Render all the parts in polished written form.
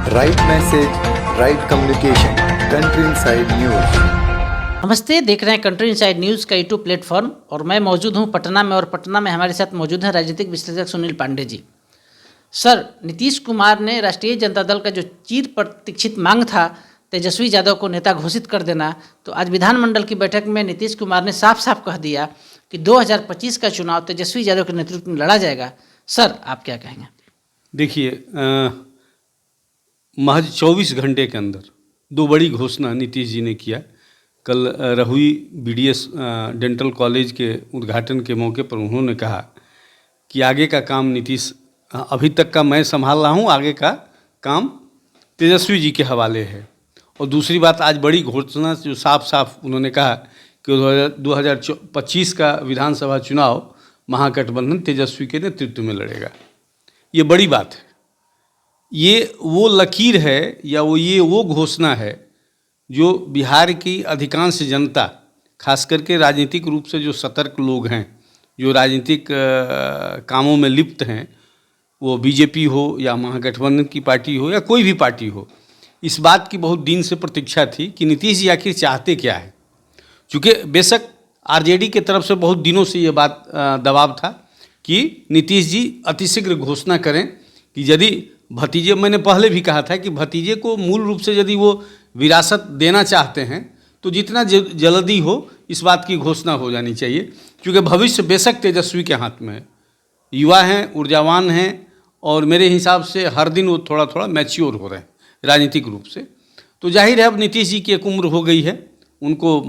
Right message, right communication, country inside news. नमस्ते, देख रहे हैं कंट्री इनसाइड न्यूज़ का यूट्यूब प्लेटफॉर्म और मैं मौजूद हूं पटना में। और पटना में हमारे साथ मौजूद हैं राजनीतिक विश्लेषक सुनील पांडे जी। सर, नीतीश कुमार ने राष्ट्रीय जनता दल का जो चिर प्रतीक्षित मांग था तेजस्वी यादव को नेता घोषित कर देना, तो आज विधानमंडल की बैठक में नीतीश कुमार ने साफ साफ कह दिया कि 2025 का चुनाव तेजस्वी यादव के नेतृत्व में लड़ा जाएगा। सर, आप क्या कहेंगे? देखिए, महज 24 घंटे के अंदर दो बड़ी घोषणा नीतीश जी ने किया। कल रहुई बीडीएस डेंटल कॉलेज के उद्घाटन के मौके पर उन्होंने कहा कि आगे का काम नीतीश, अभी तक का मैं संभाल रहा हूँ, आगे का काम तेजस्वी जी के हवाले है। और दूसरी बात, आज बड़ी घोषणा जो साफ साफ उन्होंने कहा कि 2025 का विधानसभा चुनाव महागठबंधन तेजस्वी के नेतृत्व में लड़ेगा। ये बड़ी बात है। ये वो लकीर है या वो घोषणा है जो बिहार की अधिकांश जनता, खास करके राजनीतिक रूप से जो सतर्क लोग हैं, जो राजनीतिक कामों में लिप्त हैं, वो बीजेपी हो या महागठबंधन की पार्टी हो या कोई भी पार्टी हो, इस बात की बहुत दिन से प्रतीक्षा थी कि नीतीश जी आखिर चाहते क्या है। चूँकि बेशक आरजेडी के तरफ से बहुत दिनों से ये बात दबाव था कि नीतीश जी अतिशीघ्र घोषणा करें कि यदि भतीजे, मैंने पहले भी कहा था कि भतीजे को मूल रूप से यदि वो विरासत देना चाहते हैं तो जितना जल्दी हो इस बात की घोषणा हो जानी चाहिए, क्योंकि भविष्य बेशक तेजस्वी के हाथ में है। युवा हैं, ऊर्जावान हैं और मेरे हिसाब से हर दिन वो थोड़ा थोड़ा मैच्योर हो रहे हैं राजनीतिक रूप से। तो जाहिर है अब नीतीश जी की एक उम्र हो गई है, उनको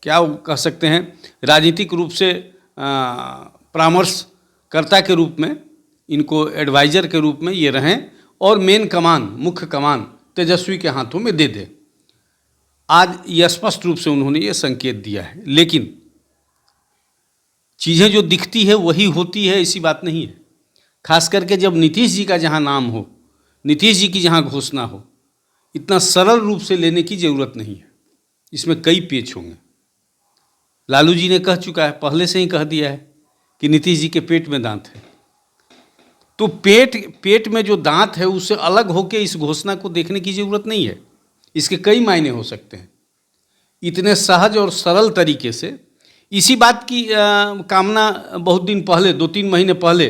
क्या कह सकते हैं, राजनीतिक रूप से परामर्शकर्ता के रूप में, इनको एडवाइज़र के रूप में ये रहें और मेन कमान, मुख्य कमान तेजस्वी के हाथों में दे दे। आज ये स्पष्ट रूप से उन्होंने ये संकेत दिया है। लेकिन चीज़ें जो दिखती है वही होती है, ऐसी बात नहीं है। खास करके जब नीतीश जी का जहाँ नाम हो, नीतीश जी की जहाँ घोषणा हो, इतना सरल रूप से लेने की ज़रूरत नहीं है। इसमें कई पेच होंगे। लालू जी ने कह चुका है, पहले से ही कह दिया है कि नीतीश जी के पेट में दांत है। तो पेट में जो दांत है उससे अलग होकर इस घोषणा को देखने की ज़रूरत नहीं है। इसके कई मायने हो सकते हैं। इतने सहज और सरल तरीके से इसी बात की कामना बहुत दिन पहले, 2-3 महीने पहले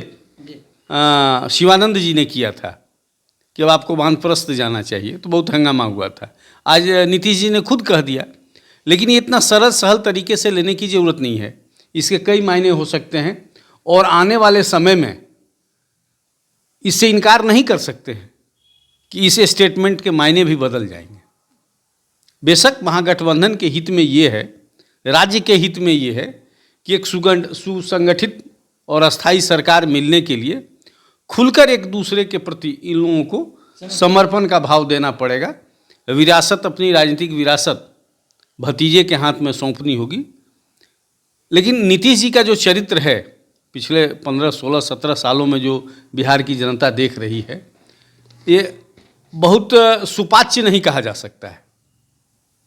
शिवानंद जी ने किया था कि अब आपको वानप्रस्थ जाना चाहिए, तो बहुत हंगामा हुआ था। आज नीतीश जी ने खुद कह दिया। लेकिन ये इतना सरल सहल तरीके से लेने की ज़रूरत नहीं है। इसके कई मायने हो सकते हैं और आने वाले समय में इससे इनकार नहीं कर सकते हैं कि इस स्टेटमेंट के मायने भी बदल जाएंगे। बेशक महागठबंधन के हित में ये है, राज्य के हित में ये है कि एक सुसंगठित और अस्थायी सरकार मिलने के लिए खुलकर एक दूसरे के प्रति इन लोगों को समर्पण का भाव देना पड़ेगा। विरासत, अपनी राजनीतिक विरासत भतीजे के हाथ में सौंपनी होगी। लेकिन नीतीश जी का जो चरित्र है, पिछले 15, 16, 17 सालों में जो बिहार की जनता देख रही है, ये बहुत सुपाच्य नहीं कहा जा सकता है।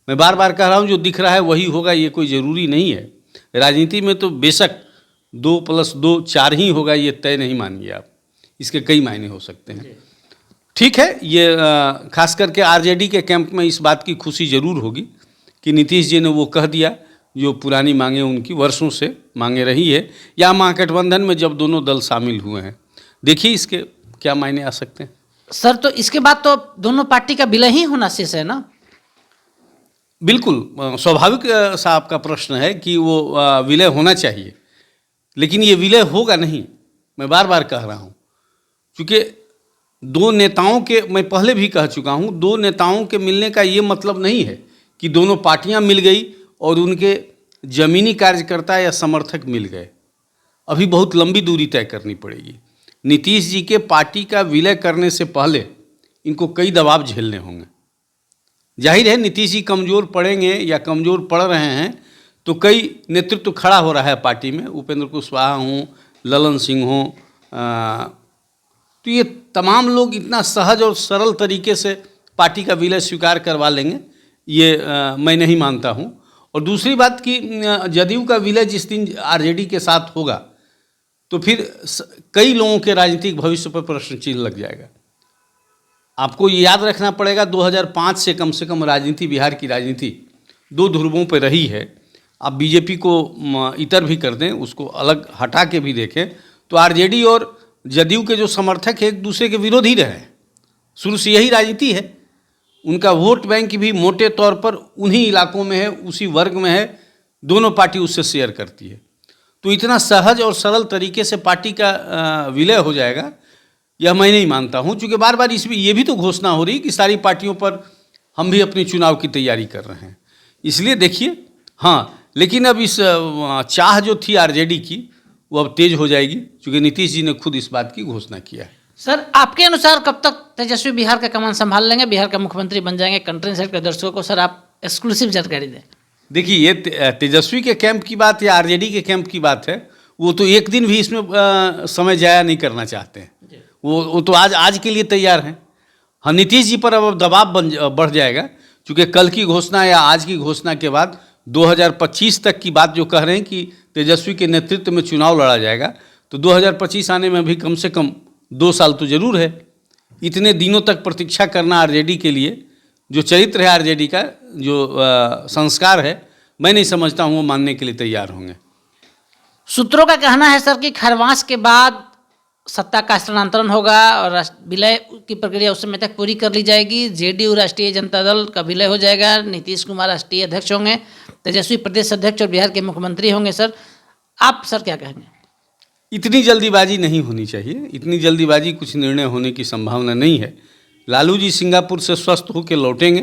मैं बार बार कह रहा हूँ, जो दिख रहा है वही होगा, ये कोई ज़रूरी नहीं है। राजनीति में तो बेशक 2+2 4 ही होगा, ये तय नहीं मानिए आप। इसके कई मायने हो सकते हैं। ठीक है, ये खास करके आरजेडी के कैंप में इस बात की खुशी ज़रूर होगी कि नीतीश जी ने वो कह दिया जो पुरानी मांगे उनकी वर्षों से मांगे रही है, या महागठबंधन में जब दोनों दल शामिल हुए हैं। देखिए इसके क्या मायने आ सकते हैं। सर, तो इसके बाद तो दोनों पार्टी का विलय ही होना शेष है ना? बिल्कुल स्वाभाविक सा आपका प्रश्न है कि वो विलय होना चाहिए, लेकिन ये विलय होगा नहीं। मैं बार बार कह रहा हूँ, क्योंकि दो नेताओं के, मैं पहले भी कह चुका हूँ, दो नेताओं के मिलने का ये मतलब नहीं है कि दोनों पार्टियाँ मिल गई और उनके जमीनी कार्यकर्ता या समर्थक मिल गए। अभी बहुत लंबी दूरी तय करनी पड़ेगी। नीतीश जी के पार्टी का विलय करने से पहले इनको कई दबाव झेलने होंगे। जाहिर है नीतीश जी कमज़ोर पड़ेंगे या कमज़ोर पड़ रहे हैं तो कई नेतृत्व खड़ा हो रहा है पार्टी में, उपेंद्र कुशवाहा हों, ललन सिंह हों, तो ये तमाम लोग इतना सहज और सरल तरीके से पार्टी का विलय स्वीकार करवा लेंगे, ये मैं नहीं मानता हूँ। और दूसरी बात कि जदयू का विलय जिस दिन आरजेडी के साथ होगा तो फिर कई लोगों के राजनीतिक भविष्य पर प्रश्न चिन्ह लग जाएगा। आपको ये याद रखना पड़ेगा 2005 से कम राजनीति, बिहार की राजनीति दो ध्रुवों पर रही है। आप बीजेपी को इतर भी कर दें, उसको अलग हटा के भी देखें तो आरजेडी और जदयू के जो समर्थक हैं एक दूसरे के विरोधी रहे हैं। शुरू से यही राजनीति है। उनका वोट बैंक भी मोटे तौर पर उन्हीं इलाकों में है, उसी वर्ग में है, दोनों पार्टी उससे शेयर करती है। तो इतना सहज और सरल तरीके से पार्टी का विलय हो जाएगा यह मैं नहीं मानता हूँ, क्योंकि बार बार इसमें ये भी तो घोषणा हो रही कि सारी पार्टियों पर हम भी अपनी चुनाव की तैयारी कर रहे हैं। इसलिए देखिए, हाँ, लेकिन अब इस चाह जो थी आरजेडी की वो अब तेज हो जाएगी, क्योंकि नीतीश जी ने खुद इस बात की घोषणा किया है। सर, आपके अनुसार कब तक तेजस्वी बिहार का कमान संभाल लेंगे, बिहार का मुख्यमंत्री बन जाएंगे? कंट्री साइड के दर्शकों को सर आप एक्सक्लूसिव जानकारी दें। देखिए, ये तेजस्वी के कैंप की बात या आरजेडी के कैंप की बात है, वो तो एक दिन भी इसमें समय जाया नहीं करना चाहते हैं। वो तो आज के लिए तैयार हैं। हाँ, नीतीश जी पर अब दबाव बढ़ जाएगा, क्योंकि कल की घोषणा या आज की घोषणा के बाद 2025 तक की बात जो कह रहे हैं कि तेजस्वी के नेतृत्व में चुनाव लड़ा जाएगा, तो 2025 आने में भी कम से कम 2 साल तो जरूर है। इतने दिनों तक प्रतीक्षा करना आरजेडी के लिए, जो चरित्र है आरजेडी का, जो संस्कार है, मैं नहीं समझता हूँ वो मानने के लिए तैयार होंगे। सूत्रों का कहना है सर कि खरवास के बाद सत्ता का स्थानांतरण होगा और विलय की प्रक्रिया उस समय तक पूरी कर ली जाएगी। जेडीयू राष्ट्रीय जनता दल का विलय हो जाएगा, नीतीश कुमार राष्ट्रीय अध्यक्ष होंगे, तेजस्वी प्रदेश अध्यक्ष और बिहार के मुख्यमंत्री होंगे। सर, आप सर क्या कहेंगे? इतनी जल्दीबाजी नहीं होनी चाहिए। इतनी जल्दीबाजी कुछ निर्णय होने की संभावना नहीं है। लालू जी सिंगापुर से स्वस्थ होकर लौटेंगे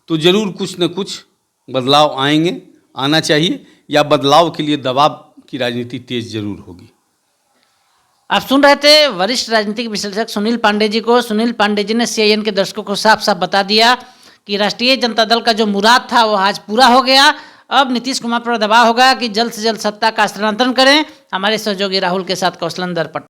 तो ज़रूर कुछ न कुछ बदलाव आना चाहिए, या बदलाव के लिए दबाव की राजनीति तेज जरूर होगी। आप सुन रहे थे वरिष्ठ राजनीतिक विश्लेषक सुनील पांडे जी को। सुनील पांडे जी ने सीआईएन के दर्शकों को साफ साफ बता दिया कि राष्ट्रीय जनता दल का जो मुराद था वो आज पूरा हो गया। अब नीतीश कुमार पर दबाव होगा कि जल्द से जल्द सत्ता का स्थानांतरण करें। हमारे सहयोगी राहुल के साथ कौशलेंद्र पटेल।